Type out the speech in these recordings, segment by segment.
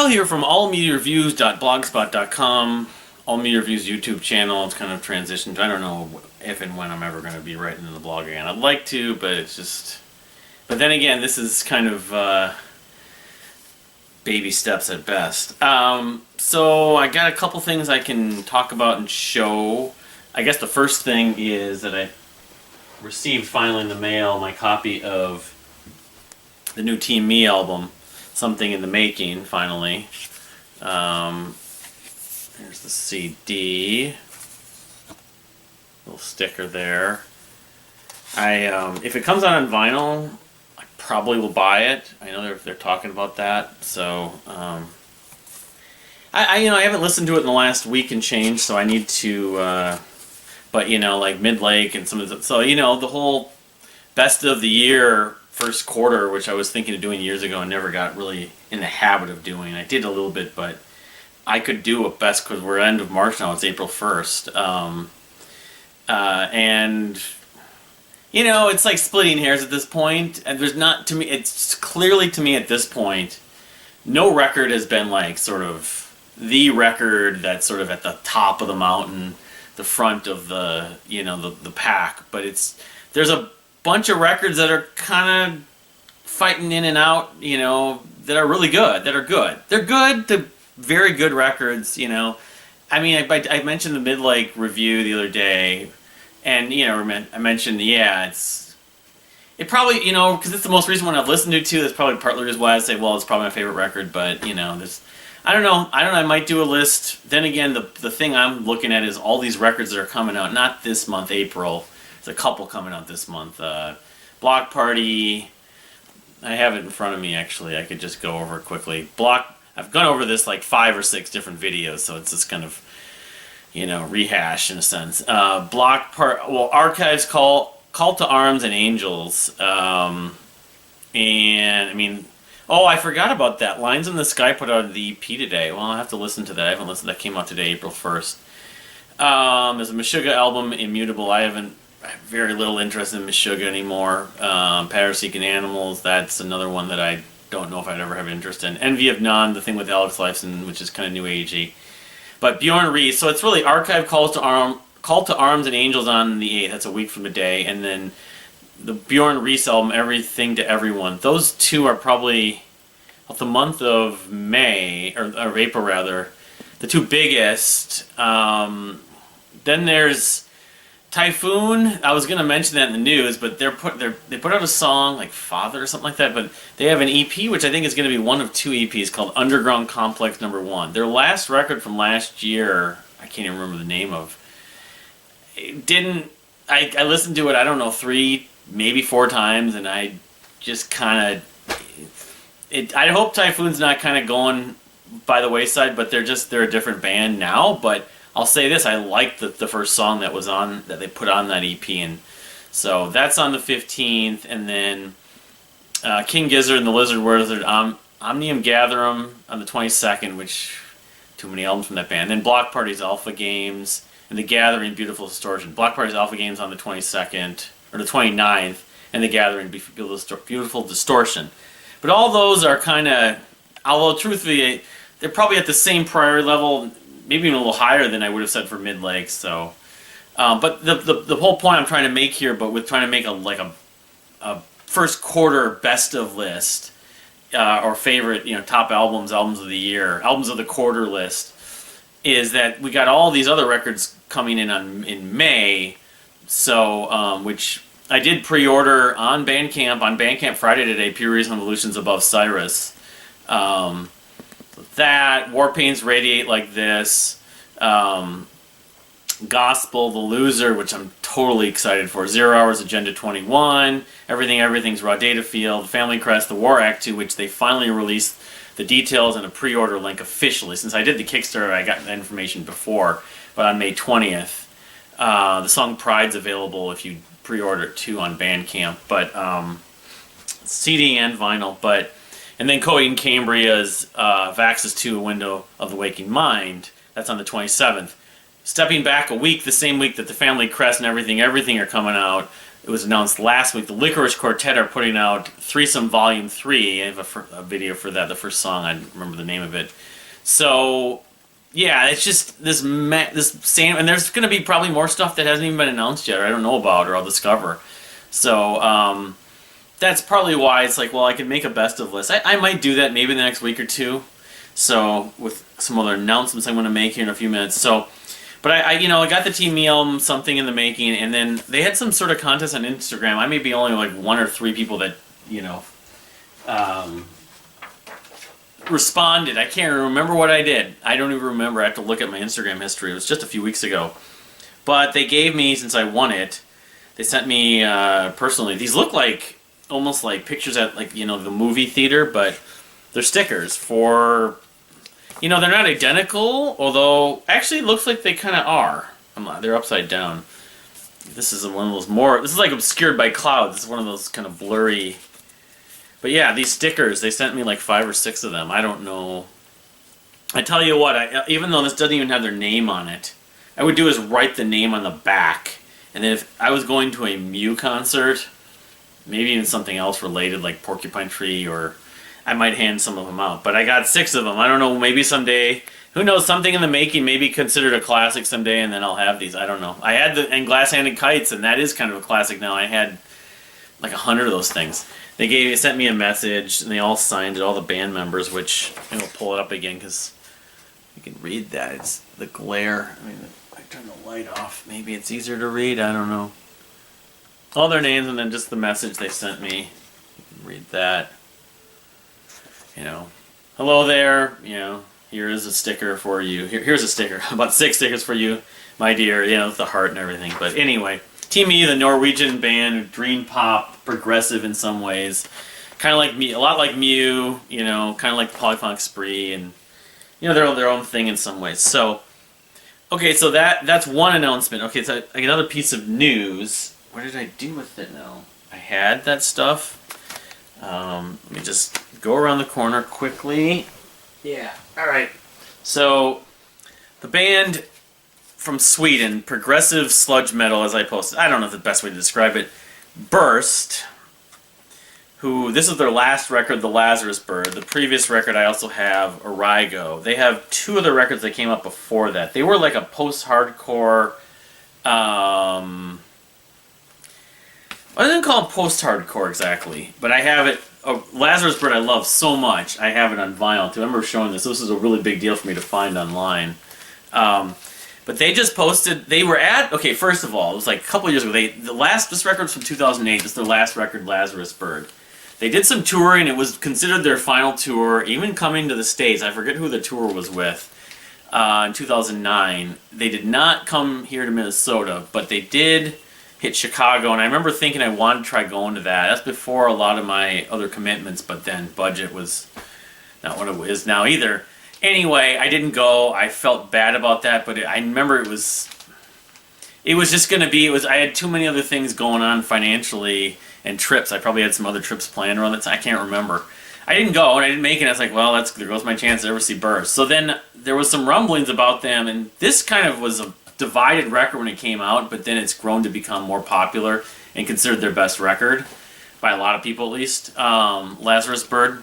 Kyle here from allmediareviews.blogspot.com. All Media Reviews YouTube channel. It's kind of transitioned. I don't know if and when I'm ever going to be writing in the blog again. I'd like to, but it's just... But then again, this is kind of baby steps at best. So I got a couple things I can talk about and show. I guess the first thing is that I received finally in the mail my copy of the new Team Me album, Something in the Making, finally. There's the CD. Little sticker there. If it comes out on vinyl, I probably will buy it. I know they're talking about that. So I haven't listened to it in the last week and change, so I need to. But like Midlake and some of the the whole best of the year first quarter, which I was thinking of doing years ago and never got really in the habit of doing. I did a little bit, but I could do a best because we're end of March now. It's April 1st. And it's like splitting hairs at this point. And there's not, to me, it's clearly to me at this point, no record has been like sort of the record that's sort of at the top of the mountain, the front of the, the pack. But there's a bunch of records that are kind of fighting in and out, that are really good, that are good. They're good to very good records, I mean, I mentioned the Midlake review the other day, and, I mentioned, it probably, because it's the most recent one I've listened to, too. That's probably partly just why I say, well, it's probably my favorite record, but, there's, I don't know, I might do a list. Then again, the thing I'm looking at is all these records that are coming out, not this month, April. There's a couple coming out this month. Block Party, I have it in front of me, actually. I could just go over it quickly. I've gone over this like 5 or 6 different videos, so it's just kind of, rehash in a sense. Archives, Call to Arms, and Angels. And, I mean, I forgot about that. Lines in the Sky put out the EP today. Well, I'll have to listen to that. I haven't listened. That came out today, April 1st. There's a Meshuggah album, Immutable. I have very little interest in Meshuggah anymore. Parasite Animals, that's another one that I don't know if I'd ever have interest in. Envy of None, the thing with Alex Lifeson, which is kind of new agey. But Bjorn Reese, so it's really Archive, Call to Arms, and Angels on the 8th. That's a week from today. And then the Bjorn Reese album, Everything to Everyone. Those two are probably, of the month of May, or April rather, the two biggest. Then there's Typhoon. I was going to mention that in the news, but they put out a song like Father or something like that, but they have an EP which I think is going to be one of 2 EPs called Underground Complex No. 1. Their last record from last year, I can't even remember the name of. I listened to it, I don't know, 3, maybe 4 times, and I just kind of I hope Typhoon's not kind of going by the wayside, but they're a different band now, but I'll say this, I liked the first song that they put on that EP, and so that's on the 15th, and then King Gizzard and the Lizard Wizard, Omnium Gatherum on the 22nd, which, too many albums from that band. Then Block Party's Alpha Games, and The Gathering, Beautiful Distortion. Block Party's Alpha Games on the 22nd, or the 29th, and The Gathering, Beautiful Distortion. But all those are kind of, although truthfully, they're probably at the same priority level, maybe even a little higher than I would have said for Midlake. So, but the whole point I'm trying to make here, but with trying to make a first quarter best of list, or favorite top albums of the year, albums of the quarter list, is that we got all these other records coming in May. So, which I did pre-order on Bandcamp Friday today. Pure Reason Evolutions Above Cyrus. That, Warpaint's Radiate Like This, Gospel, The Loser, which I'm totally excited for, 0 Hours, Agenda 21, Everything's Raw Data Field, Family Crest, The War Act 2, which they finally released the details and a pre-order link officially. Since I did the Kickstarter, I got the information before, but on May 20th. The song Pride's available if you pre-order it too on Bandcamp, but CD and vinyl, but... And then Coheed and Cambria's Vaxxus 2, A Window of the Waking Mind. That's on the 27th. Stepping back a week, the same week that the Family Crest and Everything are coming out, it was announced last week. The Licorice Quartet are putting out Threesome Volume 3. I have a video for that, the first song. I don't remember the name of it. So, yeah, it's just this same, and there's going to be probably more stuff that hasn't even been announced yet, or I don't know about, or I'll discover. So, that's probably why it's like, well, I can make a best of list. I might do that maybe in the next week or two. So, with some other announcements I'm going to make here in a few minutes. So, but I got the Team Me album, something in the making, and then they had some sort of contest on Instagram. I may be only like 1 or 3 people that, responded. I can't remember what I did. I don't even remember. I have to look at my Instagram history. It was just a few weeks ago. But they gave me, since I won it, they sent me personally. These look like almost like pictures at the movie theater, but they're stickers for. They're not identical, although actually it looks like they kind of are. They're upside down. This is one of those this is like obscured by clouds. This is one of those kind of blurry. But yeah, these stickers, they sent me like 5 or 6 of them. I don't know. I tell you what, even though this doesn't even have their name on it, I would do is write the name on the back. And then if I was going to a Mew concert, maybe even something else related like Porcupine Tree, or I might hand some of them out. But I got 6 of them. I don't know, maybe someday, who knows, something in the making, maybe considered a classic someday, and then I'll have these. I don't know. I had and Glass-Handed Kites, and that is kind of a classic now. I had like 100 of those things. They sent me a message, and they all signed it, all the band members, which I will pull it up again because you can read that. It's the glare. I mean, I turn the light off. Maybe it's easier to read. I don't know. All their names and then just the message they sent me. You can read that. Hello there. Here is a sticker for you. Here's a sticker. About 6 stickers for you, my dear. With the heart and everything. But anyway, Team Me, the Norwegian band, dream pop, progressive in some ways, kind of like me, a lot like Mew. Kind of like Polyphonic Spree, and they're their own thing in some ways. So, okay, so that's one announcement. Okay, so another piece of news. What did I do with it now? I had that stuff. Let me just go around the corner quickly. Yeah. All right. So, the band from Sweden, progressive sludge metal, as I posted. I don't know the best way to describe it. Burst, this is their last record, The Lazarus Bird. The previous record I also have, Origo. They have 2 other records that came up before that. They were like a post-hardcore, I didn't call them post-hardcore exactly, but I have it. Lazarus Bird I love so much. I have it on vinyl too. I remember showing this. This was a really big deal for me to find online. But they just posted, they were at, okay, first of all, it was like a couple years ago, this record's from 2008, this is their last record, Lazarus Bird. They did some touring, it was considered their final tour, even coming to the States, I forget who the tour was with, in 2009. They did not come here to Minnesota, but they did hit Chicago, and I remember thinking I wanted to try going to that. That's before a lot of my other commitments, but then budget was not what it is now either. Anyway, I didn't go. I felt bad about that, but I remember it was just going to be, I had too many other things going on financially and trips. I probably had some other trips planned around that. I can't remember. I didn't go, and I didn't make it. I was like, well, there goes my chance to ever see Burst. So then there was some rumblings about them, and this kind of was a divided record when it came out, but then it's grown to become more popular and considered their best record by a lot of people, at least. Lazarus Bird.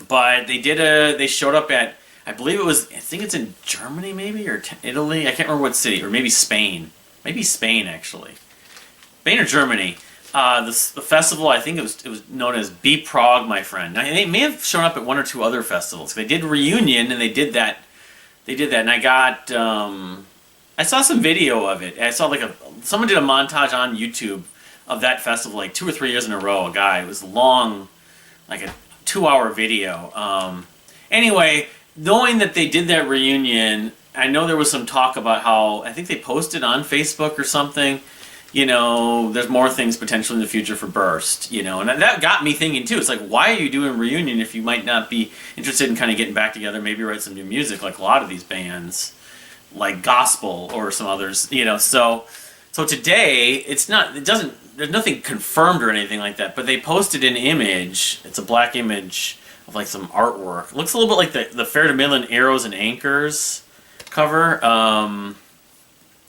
But they showed up at, I think it's in Germany maybe, or Italy, I can't remember what city, or maybe Spain. Maybe Spain, actually. Spain or Germany. The festival, I think it was known as Be Prague, my friend. Now, they may have shown up at 1 or 2 other festivals. They did Reunion, and they did that, and I got, I saw some video of it. I saw someone did a montage on YouTube of that festival like 2 or 3 years in a row, a guy. It was long, like a 2-hour video. Anyway, knowing that they did that reunion, I know there was some talk about how, I think they posted on Facebook or something, there's more things potentially in the future for Burst, and that got me thinking too. It's like, why are you doing reunion if you might not be interested in kind of getting back together, maybe write some new music like a lot of these bands, like Gospel or some others, So today, there's nothing confirmed or anything like that, but they posted an image. It's a black image of like some artwork. It looks a little bit like the Fair to Midland Arrows and Anchors cover.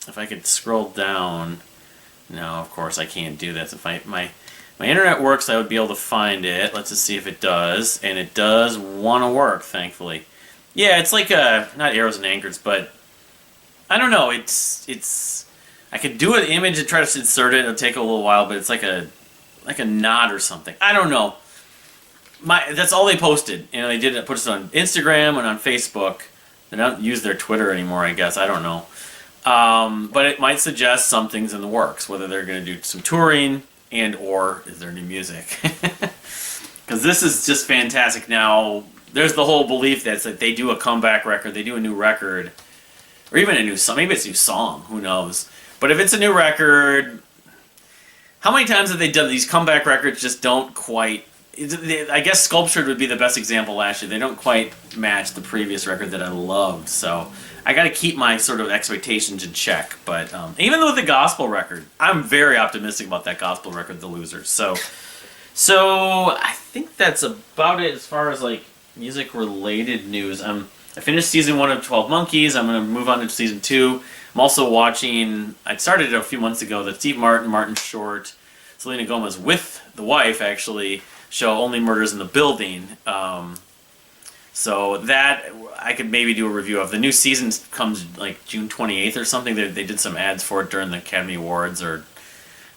If I could scroll down, No, of course I can't do that. If my internet works, I would be able to find it. Let's just see if it does, and it does want to work, thankfully. Yeah, it's like not arrows and anchors, but I don't know. It's I could do an image and try to insert it. It'll take a little while, but it's like a knot or something. I don't know. That's all they posted. They did put it on Instagram and on Facebook. They don't use their Twitter anymore, I guess. I don't know. But it might suggest something's in the works, whether they're going to do some touring or is there new music. Because this is just fantastic. Now, there's the whole belief that they do a comeback record, they do a new record, or even a new song. Maybe it's a new song, who knows. But if it's a new record, how many times have they done these comeback records just don't quite... I guess Sculptured would be the best example last year. They don't quite match the previous record that I loved, so I got to keep my sort of expectations in check. But even with the gospel record, I'm very optimistic about that gospel record, The Losers. So I think that's about it as far as like music-related news. I finished season 1 of 12 Monkeys. I'm going to move on to season 2. I'm also watching, I started it a few months ago, the Steve Martin Short, Selena Gomez with the wife, actually, show Only Murders in the Building. So that I could maybe do a review of. The new season comes like June 28th or something. They did some ads for it during the Academy Awards.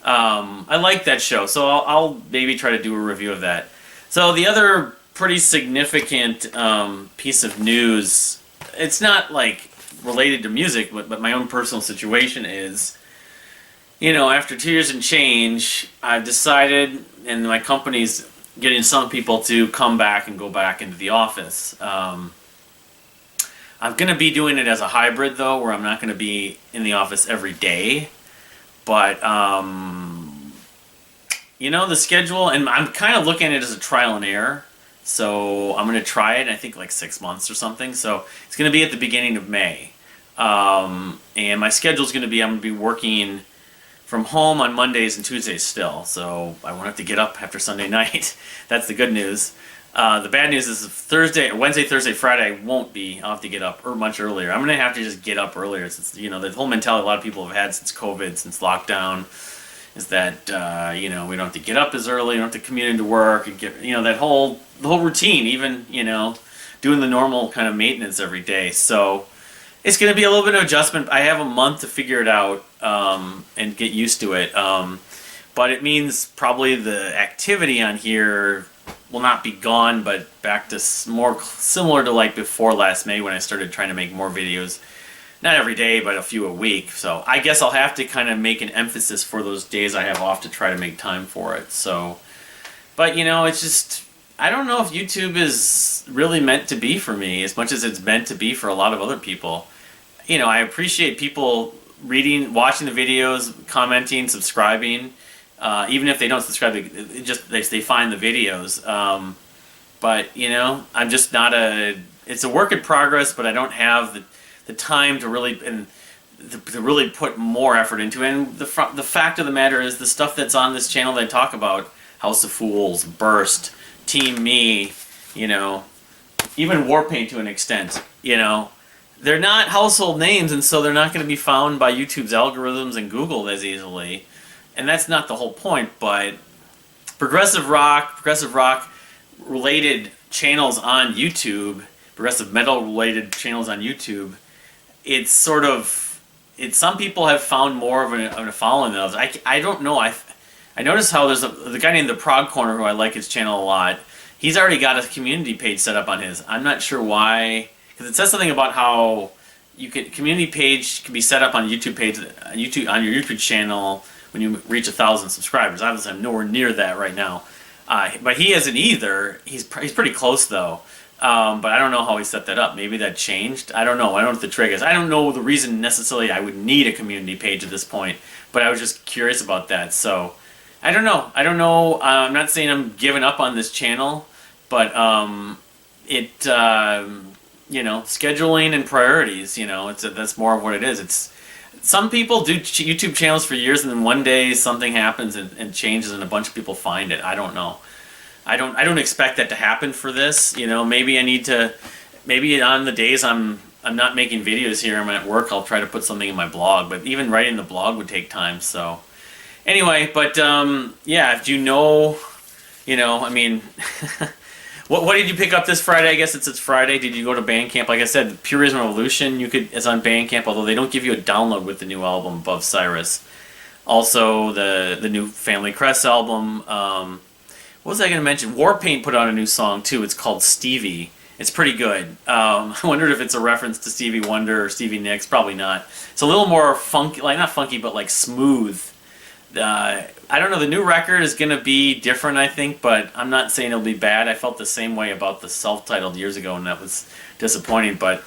I like that show, so I'll maybe try to do a review of that. So the other pretty significant piece of news, it's not like related to music, but my own personal situation is, after 2 years and change, I've decided, and my company's getting some people to come back and go back into the office. I'm going to be doing it as a hybrid, though, where I'm not going to be in the office every day. But, the schedule, and I'm kind of looking at it as a trial and error. So I'm going to try it, I think, like 6 months or something. So it's going to be at the beginning of May. And my schedule's going to be, I'm going to be working from home on Mondays and Tuesdays still, so I won't have to get up after Sunday night. That's the good news. The bad news is Wednesday, Thursday, Friday, I won't be. I'll have to get up much earlier. I'm going to have to just get up earlier since, the whole mentality a lot of people have had since COVID, since lockdown, is that, we don't have to get up as early, we don't have to commute into work, and get, the whole routine, even, doing the normal kind of maintenance every day. So it's going to be a little bit of adjustment. I have a month to figure it out and get used to it. But it means probably the activity on here will not be gone, but back to more similar to like before last May when I started trying to make more videos. Not every day, but a few a week. So I guess I'll have to kind of make an emphasis for those days I have off to try to make time for it. So, but it's just, I don't know if YouTube is really meant to be for me as much as it's meant to be for a lot of other people. I appreciate people reading, watching the videos, commenting, subscribing. Even if they don't subscribe, they find the videos. But I'm just not it's a work in progress, but I don't have the time to really put more effort into it. And the fact of the matter is, the stuff that's on this channel that I talk about, House of Fools, Burst, Team Me, even Warpaint to an extent, they're not household names, and so they're not going to be found by YouTube's algorithms and Google as easily. And that's not the whole point, but progressive rock related channels on YouTube, progressive metal related channels on YouTube, it's some people have found more of a following than others. I don't know. I noticed how there's the guy named The Prog Corner, who I like his channel a lot. He's already got a community page set up on his. I'm not sure why, because it says something about how community page can be set up on YouTube page, on your YouTube channel when you reach 1,000 subscribers. Obviously, I'm nowhere near that right now, but he isn't either. He's pretty close though, but I don't know how he set that up. Maybe that changed. I don't know. I don't know what the trick is. I don't know the reason necessarily I would need a community page at this point, but I was just curious about that. So I don't know. I'm not saying I'm giving up on this channel, but scheduling and priorities, that's more of what it is. It's, some people do YouTube channels for years, and then one day something happens and changes, and a bunch of people find it. I don't know. I don't expect that to happen for this. Maybe maybe on the days I'm not making videos here, I'm at work, I'll try to put something in my blog. But even writing the blog would take time. So Anyway, but yeah, if you know, I mean, what did you pick up this Friday? I guess it's Friday. Did you go to Bandcamp? Like I said, Purism Revolution is on Bandcamp, although they don't give you a download with the new album Above Cyrus. Also, the new Family Crest album. What was I going to mention? Warpaint put out a new song too. It's called Stevie. It's pretty good. I wondered if it's a reference to Stevie Wonder or Stevie Nicks. Probably not. It's a little more funky, like not funky, but like smooth. I don't know. The new record is going to be different, I think, but I'm not saying it'll be bad. I felt the same way about the self-titled years ago, and that was disappointing. But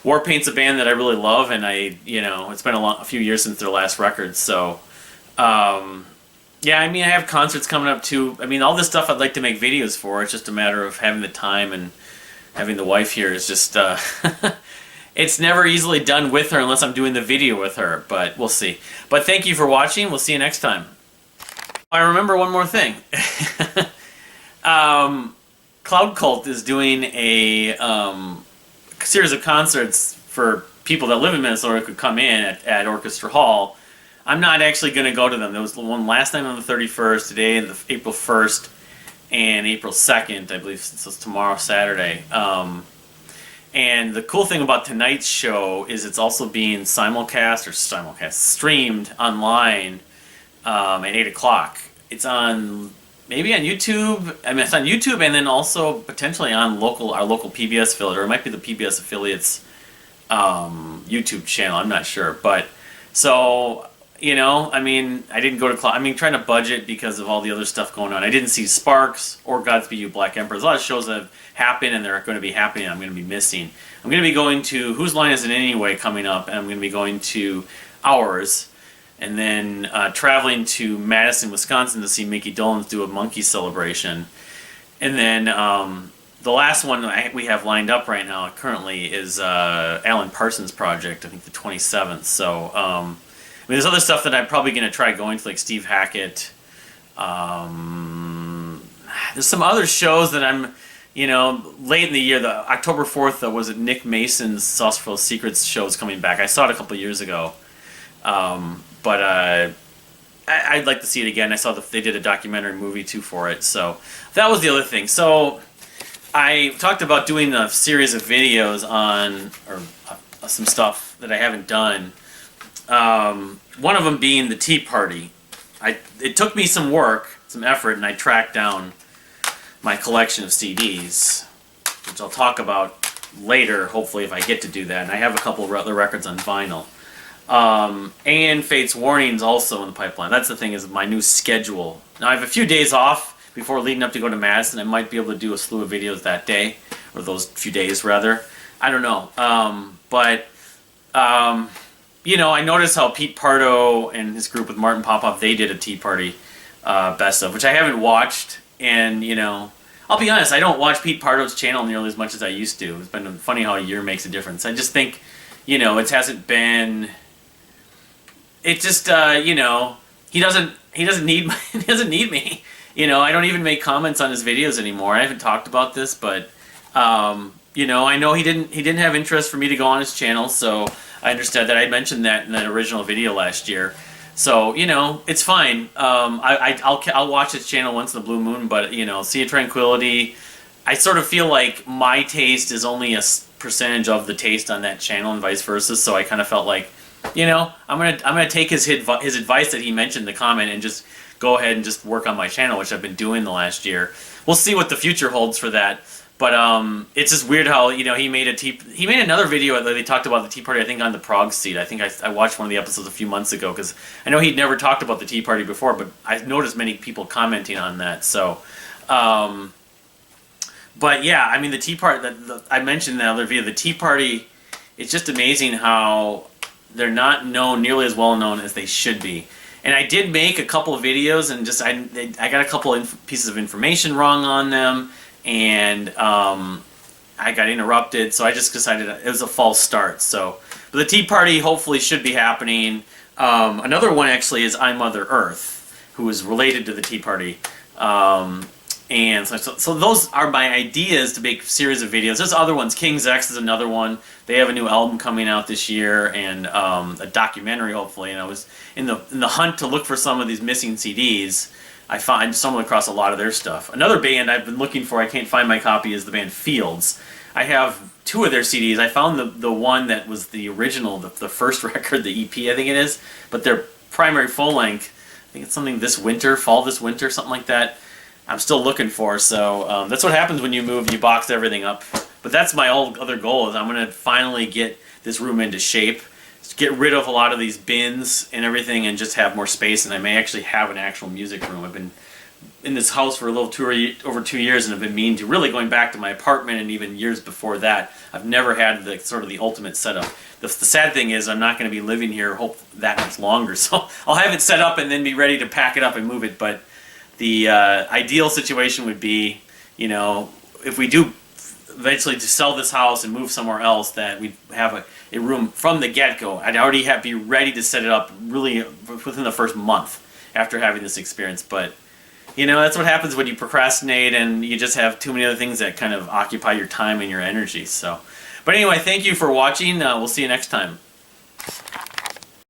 Warpaint's a band that I really love, and it's been a few years since their last record, so. Yeah, I mean, I have concerts coming up too. I mean, all this stuff I'd like to make videos for. It's just a matter of having the time, and having the wife here is just, it's never easily done with her unless I'm doing the video with her, but we'll see. But thank you for watching. We'll see you next time. I remember one more thing. Cloud Cult is doing a series of concerts for people that live in Minnesota who could come in at Orchestra Hall. I'm not actually going to go to them. There was the one last night on the 31st, today April 1st, and April 2nd, I believe, so it's tomorrow, Saturday. And the cool thing about tonight's show is it's also being streamed online at 8 o'clock. It's maybe on YouTube. I mean, it's on YouTube, and then also potentially on our local PBS affiliate, or it might be the PBS affiliate's YouTube channel. I'm not sure. But, so, I mean, I didn't go to class. I mean, trying to budget because of all the other stuff going on. I didn't see Sparks or Godspeed You Black Emperor. There's a lot of shows that have happened and they're going to be happening and I'm going to be missing. I'm going to be going to Whose Line Is It Anyway coming up, and I'm going to be going to Ours, and then traveling to Madison, Wisconsin to see Mickey Dolenz do a Monkey Celebration. And then the last one we have lined up right now currently is Alan Parsons Project, I think the 27th. So, I mean, there's other stuff that I'm probably going to try going to, like Steve Hackett. There's some other shows that I'm, late in the year. The October 4th was it Nick Mason's Saucerful Secrets show is coming back. I saw it a couple years ago, but I'd like to see it again. I saw they did a documentary movie too for it, so that was the other thing. So I talked about doing a series of videos on some stuff that I haven't done. One of them being the Tea Party. It took me some work, some effort, and I tracked down my collection of CDs, which I'll talk about later, hopefully, if I get to do that. And I have a couple of other records on vinyl. And Fate's Warning's also in the pipeline. That's the thing, is my new schedule. Now, I have a few days off before leading up to go to Madison. I might be able to do a slew of videos that day, or those few days, rather. I don't know. I noticed how Pete Pardo and his group with Martin Popoff, they did a Tea Party best of, which I haven't watched. And, I'll be honest, I don't watch Pete Pardo's channel nearly as much as I used to. It's been funny how a year makes a difference. I just think, it hasn't been... It just, he doesn't need he doesn't need me. I don't even make comments on his videos anymore. I haven't talked about this, but, I know he didn't have interest for me to go on his channel, so I understand that. I mentioned that in that original video last year. So, it's fine. I'll watch his channel once in the blue moon, but, Sea of Tranquility, I sort of feel like my taste is only a percentage of the taste on that channel and vice versa, so I kind of felt like, I'm gonna take his advice that he mentioned in the comment and just go ahead and just work on my channel, which I've been doing the last year. We'll see what the future holds for that. But it's just weird how he made another video that they talked about the Tea Party, I think, on the Prague Seat. I think I watched one of the episodes a few months ago because I know he'd never talked about the Tea Party before, but I noticed many people commenting on that. So, but yeah, I mean, the Tea Party I mentioned in the other video, the Tea Party. It's just amazing how they're not nearly as well known as they should be. And I did make a couple of videos, and I got a couple pieces of information wrong on them. And I got interrupted, so I just decided it was a false start. So, but the Tea Party hopefully should be happening. Another one actually is I Mother Earth, who is related to the Tea Party, And so those are my ideas to make a series of videos. There's other ones. King's X is another one. They have a new album coming out this year, and a documentary hopefully. And I was in the hunt to look for some of these missing CDs. I stumbled across a lot of their stuff. Another band I've been looking for, I can't find my copy, is the band Fields. I have 2 of their CDs. I found the one that was the original, the first record, the EP I think it is, but their primary full length, I think it's something fall this winter, something like that. I'm still looking for. So that's what happens when you move. You box everything up. But that's my other goal, is I'm going to finally get this room into shape. Get rid of a lot of these bins and everything and just have more space, and I may actually have an actual music room. I've been in this house for over 2 years, and I've been meaning to, really going back to my apartment and even years before that. I've never had the ultimate setup. The sad thing is I'm not going to be living here that much longer, so I'll have it set up and then be ready to pack it up and move it. But the ideal situation would be, if we do eventually to sell this house and move somewhere else, that we have a room from the get-go. I'd already be ready to set it up really within the first month after having this experience. But that's what happens when you procrastinate and you just have too many other things that kind of occupy your time and your energy. But anyway, thank you for watching. We'll see you next time.